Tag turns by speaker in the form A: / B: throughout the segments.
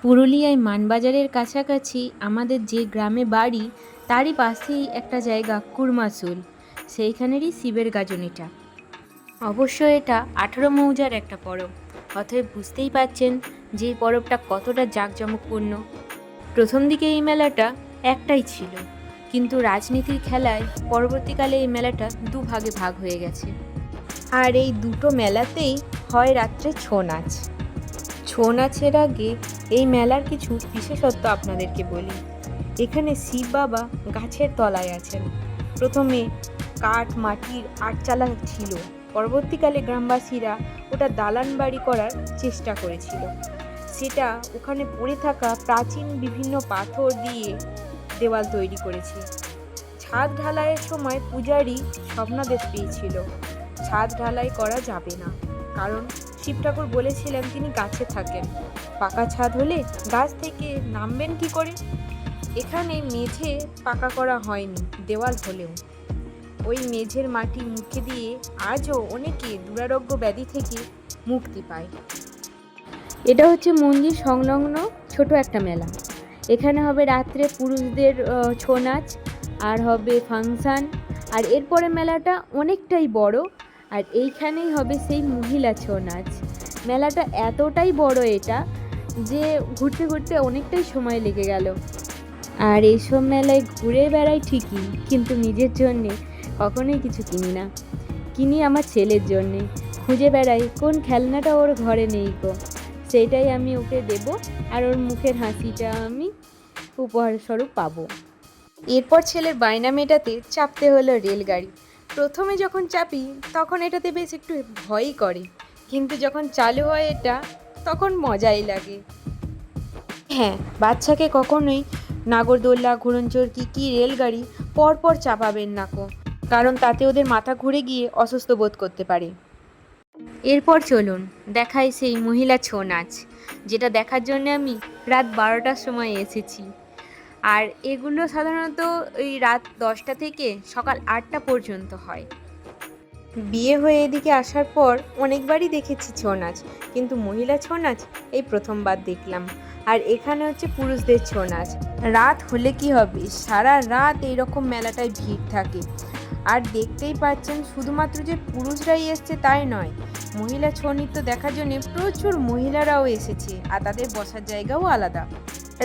A: পুরুলিয়ায় মানবাজারের কাছাকাছি আমাদের যে গ্রামে বাড়ি তারই পাশেই একটা জায়গা কুরমাসুল, সেইখানেরই শিবের গাজনিটা। অবশ্য এটা 18 মৌজার একটা পরব, অতএব বুঝতেই পারছেন যে এই পরবটা কতটা জাঁকজমকপূর্ণ। প্রথম দিকে এই মেলাটা একটাই ছিল, কিন্তু রাজনীতির খেলায় পরবর্তীকালে এই মেলাটা দুভাগে ভাগ হয়ে গেছে। আর এই দুটো মেলাতেই হয় রাত্রে ছৌ নাচ। ছৌ নাচের আগে এই মেলার কিছু বিশেষত্ব আপনাদেরকে বলি। এখানে শিব বাবা গাছের তলায় আছেন। প্রথমে কাঠ মাটির আটচালা ছিল, পরবর্তীকালে গ্রামবাসীরা ওটা দালান বাড়ি করার চেষ্টা করেছিল। সেটা ওখানে পড়ে থাকা প্রাচীন বিভিন্ন পাথর দিয়ে দেওয়াল তৈরি করেছে। ছাদ ঢালাইয়ের সময় পূজারী স্বপ্নাদেশ পেয়েছিল ছাদ ঢালাই করা যাবে না, কারণ শিব ঠাকুর বলেছিলেন তিনি গাছে থাকেন, পাকা ছাদ হলে গাছ থেকে নামবেন কি করে। এখানে মেঝে পাকা করা হয়নি দেওয়াল হলেও, ওই মেঝের মাটি মুখে দিয়ে আজও অনেকে দুরারোগ্য ব্যাধি থেকে মুক্তি পায়। এটা হচ্ছে মন্দির সংলগ্ন ছোট একটা মেলা। এখানে হবে রাত্রে পুরুষদের ছৌ নাচ, আর হবে ফাংশান, আর এরপরে মেলাটা অনেকটাই বড়, আর এইখানেই হবে সেই মহিলা ছৌ নাচ। মেলাটা এতটাই বড় এটা যে ঘুরতে ঘুরতে অনেকটাই সময় লেগে গেল। আর এইসব মেলায় ঘুরে বেড়াই ঠিকই, কিন্তু নিজের জন্যে কখনোই কিছু কিনি না। কিনি আমার ছেলের জন্যে, খুঁজে বেড়াই কোন খেলনাটা ওর ঘরে নেই গো, সেইটাই আমি ওকে দেব, আর ওর মুখের হাসিটা আমি উপহার স্বরূপ পাবো। এরপর ছেলের বায়না মেটাতে চাপতে হলো রেলগাড়ি। প্রথমে যখন চাপি তখন এটাতে বেশ একটু ভয়ই করে, কিন্তু যখন চালু হয় এটা তখন মজাই লাগে। হ্যাঁ, বাচ্চাকে কখনোই নাগরদোল্লা, ঘুরনচরকি কি রেলগাড়ি পরপর চাপাবেন না কো, কারণ তাতে ওদের মাথা ঘুরে গিয়ে অসুস্থ বোধ করতে পারে। এরপর চলুন দেখাই সেই মহিলা ছৌ নাচ, যেটা দেখার জন্য আমি রাত 12টার সময় এসেছি। আর এগুলো সাধারণত ওই রাত 10টা থেকে সকাল 8টা পর্যন্ত হয়। বিয়ে হয়ে এদিকে আসার পর অনেকবারই দেখেছি ছৌ নাচ, কিন্তু মহিলা ছৌ নাচ এই প্রথমবার দেখলাম। আর এখানে হচ্ছে পুরুষদের ছৌ নাচ। রাত হলে কি হবে, সারা রাত এইরকম মেলাটায় ভিড় থাকে। আর দেখতেই পাচ্ছেন শুধুমাত্র যে পুরুষরাই এসছে তাই নয়, মহিলা ছৌ নৃত্য দেখার জন্য প্রচুর মহিলারাও এসেছে, আর তাদের বসার জায়গাও আলাদা।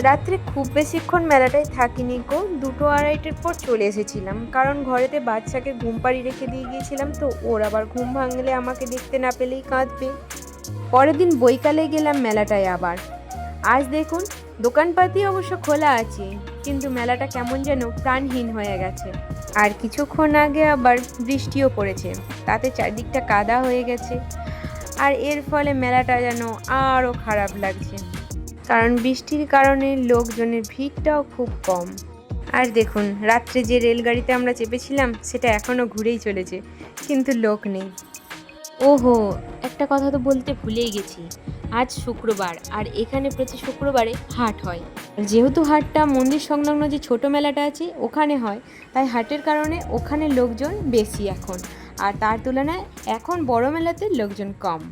A: রাত্রে খুব বেশিক্ষণ মেলাটায় থাকিনি গো, 2-2:30টার পর চলে এসেছিলাম, কারণ ঘরেতে বাচ্চাকে ঘুম পাড়িয়ে রেখে দিয়ে গিয়েছিলাম, তো ওর আবার ঘুম ভাঙলে আমাকে দেখতে না পেলেই কাঁদবে। পরের দিন বৈকালে গেলাম মেলাটায় আবার। আজ দেখুন দোকানপাতি অবশ্য খোলা আছে, কিন্তু মেলাটা কেমন যেন প্রাণহীন হয়ে গেছে। আর কিছুক্ষণ আগে আবার বৃষ্টিও পড়েছে, তাতে চারদিকটা কাদা হয়ে গেছে। আর এর ফলে মেলাটা যেন আরও খারাপ লাগছে, কারণ বৃষ্টির কারণে লোকজনের ভিড়টাও খুব কম। আর দেখুন রাত্রে যে রেলগাড়িতে আমরা চেপেছিলাম সেটা এখনও ঘুরেই চলেছে, কিন্তু লোক নেই। ওহো, একটা কথা তো বলতে ভুলেই গেছি, আজ শুক্রবার, আর এখানে প্রতি শুক্রবারে হাট হয়। যেহেতু হাটটা মন্দির সংলগ্ন যে ছোট মেলাটা আছে ওখানে হয়, তাই হাটের কারণে ওখানে লোকজন বেশি এখন, আর তার তুলনায় এখন বড় মেলাতে লোকজন কম।